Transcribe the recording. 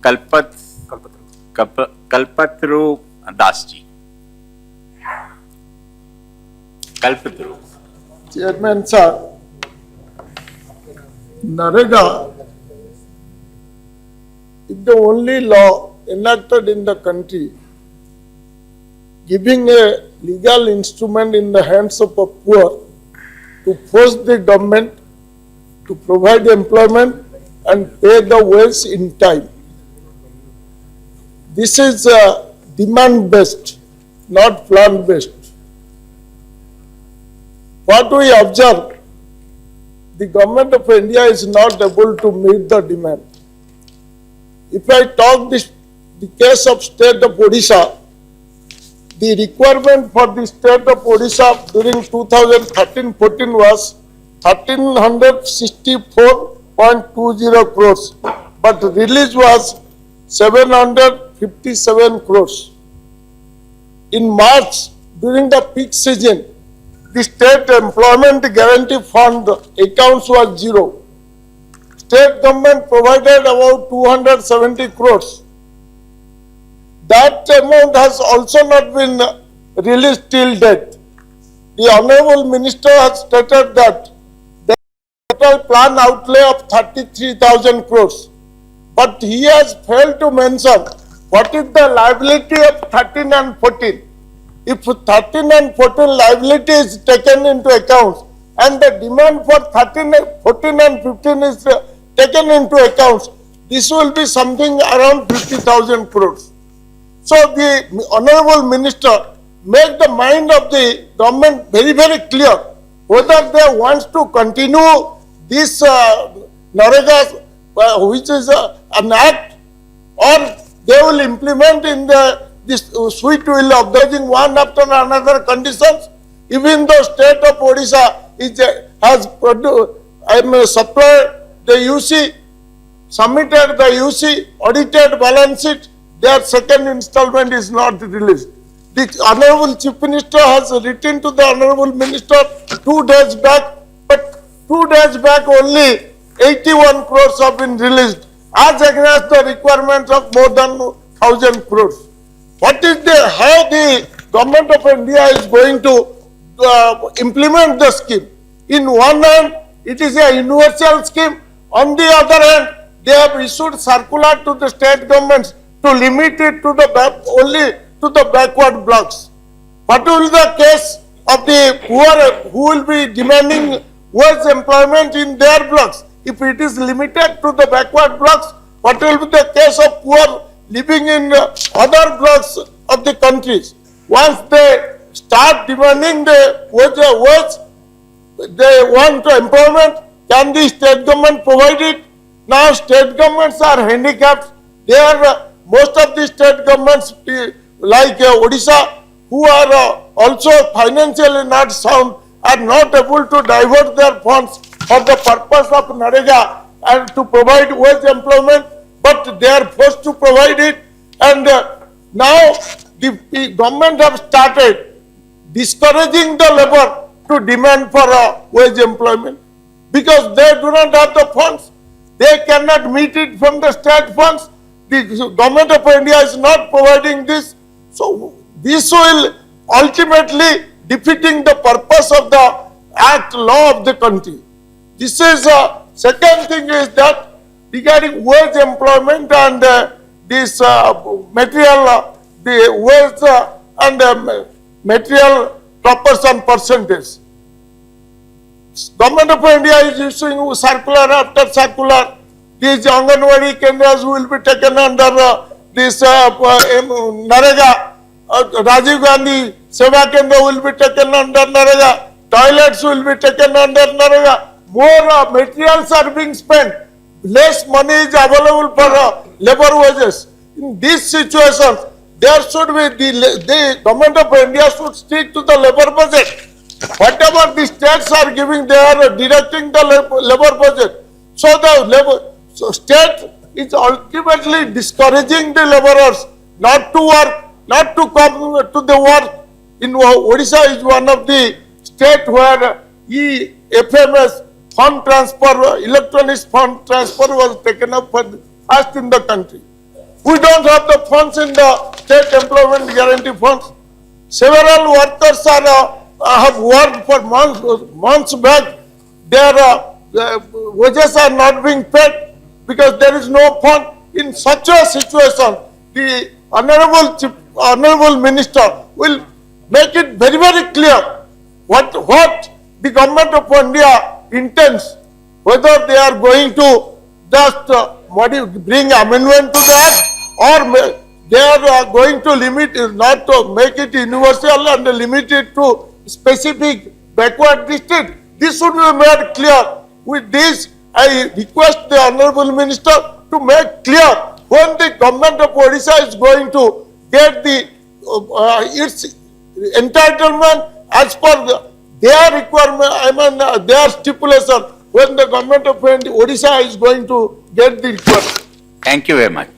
Kalpataru Dasji. Kalpataru. Chairman sir, NREGA is the only law enacted in the country giving a legal instrument in the hands of a poor to force the government to provide employment and pay the wage in time. This is demand-based, not plan-based. What we observe, the government of India is not able to meet the demand. If I talk the case of state of Odisha, the requirement for the state of Odisha during 2013-14 was 1364.20 crores, but release was 757 crores. In March, during the peak season, the state employment guarantee fund accounts was zero. State government provided about 270 crores. That amount has also not been released till date. The Honorable Minister has stated that the total plan outlay of 33,000 crores. But he has failed to mention what is the liability of 13 and 14. If 13 and 14 liability is taken into account and the demand for 13, 14 and 15 is taken into account, this will be something around 50,000 crores. So the Honorable Minister make the mind of the government very, very clear whether they want to continue this NREGA, which is an act, or they will implement in this sweet will of judging one after another conditions. Even though state of Odisha has supplied the UC, submitted the UC, audited balance sheet, their second installment is not released. The Honorable Chief Minister has written to the Honorable Minister 2 days back, but 2 days back only 81 crores have been released as against the requirement of more than 1,000 crores. What is how the government of India is going to implement the scheme? In one hand, it is a universal scheme. On the other hand, they have issued circular to the state governments to limit it to the only to the backward blocks. What will be the case of the poor who will be demanding wage employment in their blocks? If it is limited to the backward blocks, what will be the case of poor living in other blocks of the countries? Once they start demanding the wage, they want employment, can the state government provide it? Now state governments are handicapped. They are most of the state governments like Odisha, who are also financially not sound, are not able to divert their funds for the purpose of NREGA and to provide wage employment, but they are forced to provide it. And now the government have started discouraging the labor to demand for wage employment because they do not have the funds. They cannot meet it from the state funds. The government of India is not providing this. So this will ultimately defeating the purpose of the act law of the country. This is second thing is that regarding wage employment and this material, the wage and material proportion percentage. Government of India is issuing circular after circular. These Anganwadi Kendras will be taken under this NREGA. Rajiv Gandhi Sabha Kendra will be taken under NREGA. Toilets will be taken under NREGA. More materials are being spent. Less money is available for labor wages. In these situations, there should be the government of India should stick to the labor budget. Whatever the states are giving, they are directing the labor budget. So the state is ultimately discouraging the laborers not to work, not to come to the work. In Odisha is one of the state where FMS fund transfer, electronic fund transfer was taken up first in the country. We don't have the funds in the state employment guarantee funds. Several workers have worked for months back. Their wages are not being paid because there is no fund. In such a situation, the honorable minister will make it very, very clear what the government of India intends, whether they are going to just bring amendment to the act, or they are going to limit it, not to make it universal and limit it to specific backward district. This should be made clear. With this, I request the honorable minister to make clear when the government of Odisha is going to get the its entitlement as per their requirement, their stipulation, when the government of Odisha is going to get the requirement. Thank you very much.